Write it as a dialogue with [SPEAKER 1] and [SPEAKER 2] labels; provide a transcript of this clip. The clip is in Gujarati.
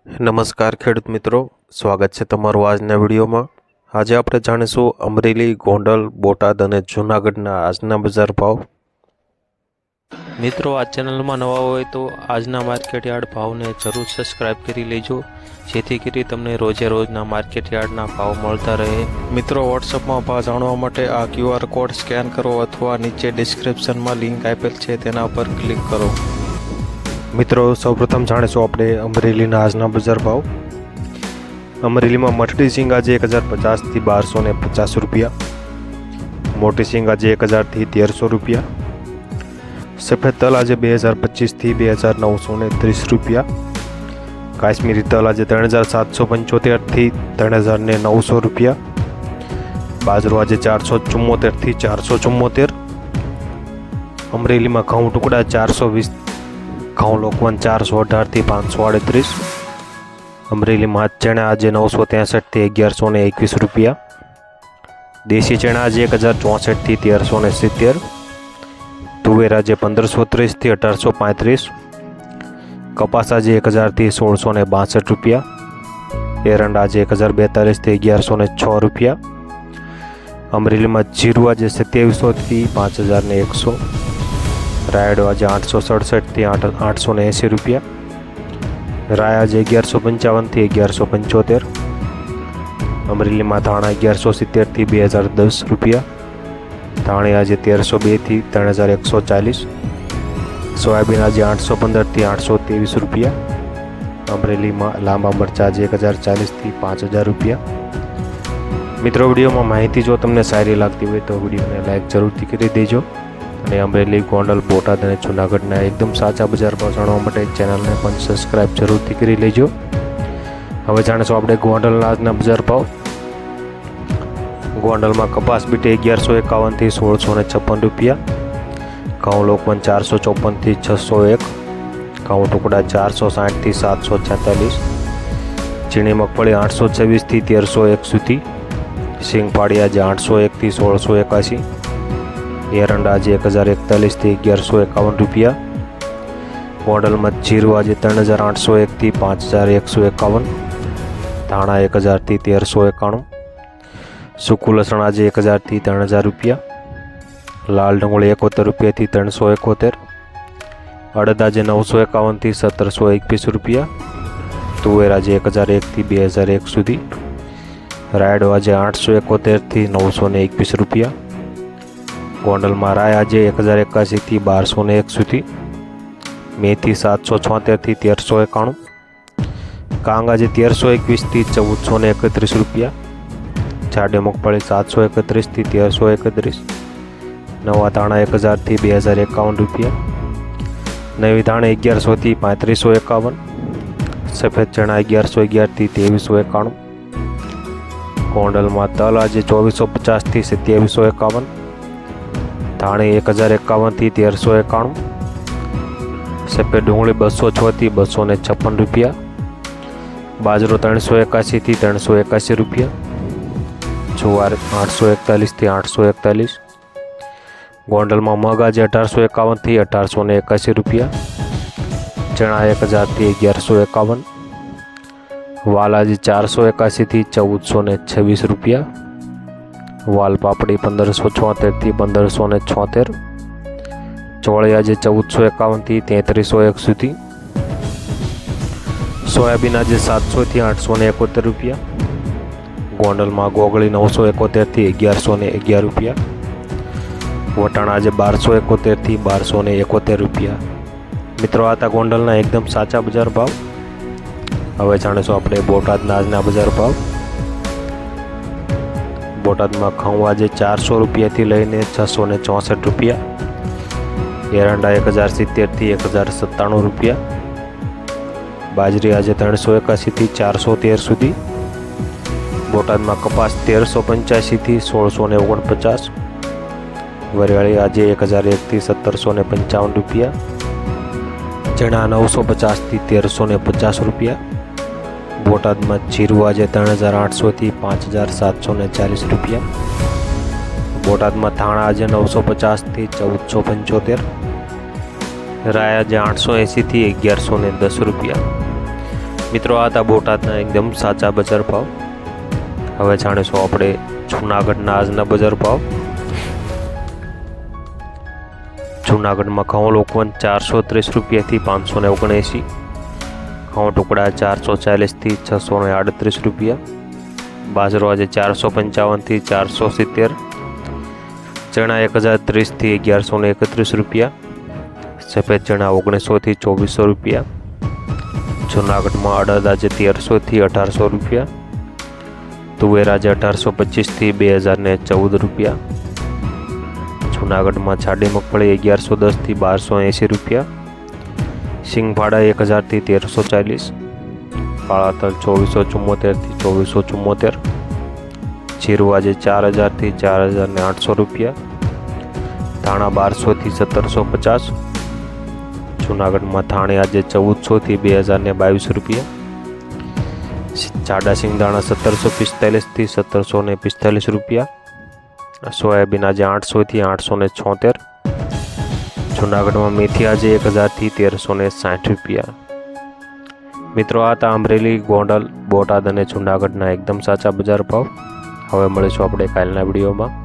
[SPEAKER 1] નમસ્કાર ખેડૂત મિત્રો, સ્વાગત છે તમારું આજના વિડીયોમાં। આજે આપણે જાણીશું અમરેલી, ગોંડલ, બોટાદ અને જૂનાગઢના આજના બજાર ભાવ। મિત્રો, આ ચેનલમાં નવા હોય તો આજના માર્કેટ યાર્ડ ભાવને જરૂર સબસ્ક્રાઇબ કરી લેજો, જેથી કરી તમને રોજે રોજના માર્કેટ યાર્ડના ભાવ મળતા રહે। મિત્રો, વોટ્સઅપમાં ભાવ જાણવા માટે આ QR કોડ સ્કેન કરો અથવા નીચે ડિસ્ક્રિપ્શનમાં લિંક આપેલ છે તેના પર ક્લિક કરો। મિત્રો, સૌપ્રથમ જાણીશું આપણે અમરેલીના આજના બજાર ભાવ। અમરેલીમાં મટકી સિંગ આજે 1050 થી 1250 રૂપિયા, મોટી સિંગ આજે 1000 થી 1300 રૂપિયા, સફેદ તલ આજે 2025 થી 2930 રૂપિયા, કાશ્મીરી તલ આજે 3775 થી 3900 રૂપિયા, બાજરો આજે 474 થી 474। અમરેલીમાં ઘઉં ટુકડા 420, ઘઉં લોકવન 418 થી 538। અમરેલીમાં ચણા આજે 963 થી 1121 રૂપિયા, દેશી ચણા આજે 1064 થી 1370, તુવેર આજે 1530 થી 1835, કપાસ આજે 1000 થી 1662 રૂપિયા, એરંડા આજે 1042 થી 1106 રૂપિયા, અમરેલીમાં જીરું આજે 2700 થી 5100, રાયડો આજે 867 થી 880 રૂપિયા, રાય આજે 1155 થી 1175, અમરેલીમાં ધાણા 1170 થી 2010 રૂપિયા, ધાણી આજે 1302 થી 3140, સોયાબીન આજે 815 થી 823 રૂપિયા, અમરેલીમાં લાંબા મરચા આજે 1040 થી 5000 રૂપિયા। મિત્રો, વિડીયોમાં માહિતી જો તમને સારી લાગતી હોય તો વિડીયોને લાઈક જરૂરથી કરી દેજો અને અમરેલી, ગોંડલ, બોટાદ અને જૂનાગઢના એકદમ સાચા બજાર ભાવ જાણવા માટે ચેનલને પણ સબસ્ક્રાઇબ જરૂરથી કરી લેજો। હવે જાણીશું આપણે ગોંડલના આજના બજાર ભાવ। ગોંડલમાં કપાસ બીટી 1151 થી 1656 રૂપિયા, ઘઉં લોકવન 454 થી 601, ઘઉં ટુકડા 460 થી 746, ઝીણી મગફળી 826 થી 1301 સુધી, સિંગફાળી આજે 801 થી 1681, એરંડા આજે 1041 થી 1151 રૂપિયા, ગોંડલમાં જીરું આજે 3801 થી 5151, ધાણા 1000 થી 1391, સૂકું લસણ આજે 1000 થી 3000 રૂપિયા, લાલ ડુંગળી 71 રૂપિયા થી 371, અડદ આજે 951 થી 1721 રૂપિયા, તુવેર આજે 1001 થી 2001 સુધી, રાયડો આજે 871 થી 921 રૂપિયા, ગોંડલમાં રાય આજે 1081 થી 1201 સુધી, મેથી 776 થી 1391, કાંગ આજે 1321 થી 1431 રૂપિયા, જાડી મગફળી 731 થી 1331, નવા ધાણા 1000 થી 2051 રૂપિયા, નવી ધાણા 1100 થી 3551, સફેદ ચણા 1111 થી 2391, ગોંડલમાં તલ આજે 2450 થી 2751, ધાણી 1051 થી 1391, સફેદ ડુંગળી 206 થી 256 રૂપિયા, બાજરો 381 થી 381 રૂપિયા, જુવાર 841 થી 841, ગોંડલમાં મગ આજે 1851 થી 1881 રૂપિયા, ચણા 1000 થી 1151, વાલ આજે 481 થી 1426 રૂપિયા, વાલ પાપડી 1576 થી 1576, ચોળી આજે 1451 થી 3301 સુધી, સોયાબીન આજે 700 થી 871 રૂપિયા, ગોંડલમાં ગોગળી 971 થી 1111 રૂપિયા, વટાણા આજે 1271 થી 1271 રૂપિયા। મિત્રો, આ હતા ગોંડલના એકદમ સાચા બજાર ભાવ। હવે જાણીશું આપણે બોટાદના આજના બજાર ભાવ। બોટાદમાં ઘઉં આજે 400 રૂપિયાથી લઈને 664 રૂપિયા, એરંડા 1070 થી 1097 રૂપિયા, બાજરી આજે 381 થી 413 સુધી, બોટાદમાં કપાસ 1385 થી 1649, વરિયાળી આજે 1001 થી 1755 રૂપિયા, ચણા 950 થી 1350 રૂપિયા, બોટાદમાં જીરું આજે 3800 થી 5740 રૂપિયા, બોટાદમાં ધાણા આજે 950 થી 1475, રાય આજે 880 થી 1110 રૂપિયા, મિત્રો આ હતા બોટાદના એકદમ સાચા બજાર ભાવ. હવે જાણીશું આપણે જૂનાગઢના આજના બજાર ભાવ. જૂનાગઢમાં ઘઉં લોકવન 430 રૂપિયાથી 579, ઘઉં ટુકડા 440થી 638 રૂપિયા, બાજરો આજે 455થી 470, ચણા 1030થી 1131 રૂપિયા, સફેદ ચણા 1900થી 2400 રૂપિયા. જૂનાગઢમાં અડદ આજે 1300થી 1800 રૂપિયા, તુવેર આજે 1825થી 2014 રૂપિયા. જૂનાગઢમાં જાડી મગફળી 1110થી 1280 રૂપિયા, સિંગફાડા 1000થી 1340, કાળા તલ 2474થી 2474, જીરું આજે 4000થી 4800 રૂપિયા, ધાણા 1200થી 1750. જૂનાગઢમાં ધાણી આજે 1400થી 2022 રૂપિયા, જાડા સિંગદાણા 1745થી 1745 રૂપિયા, સોયાબીન આજે 800થી 876. જૂનાગઢમાં મેથી આજે 1000થી 1360 રૂપિયા. મિત્રો આ હતા અમરેલી, ગોંડલ, બોટાદ અને જૂનાગઢના એકદમ સાચા બજાર ભાવ. હવે મળીશું આપણે કાલના વિડીયોમાં.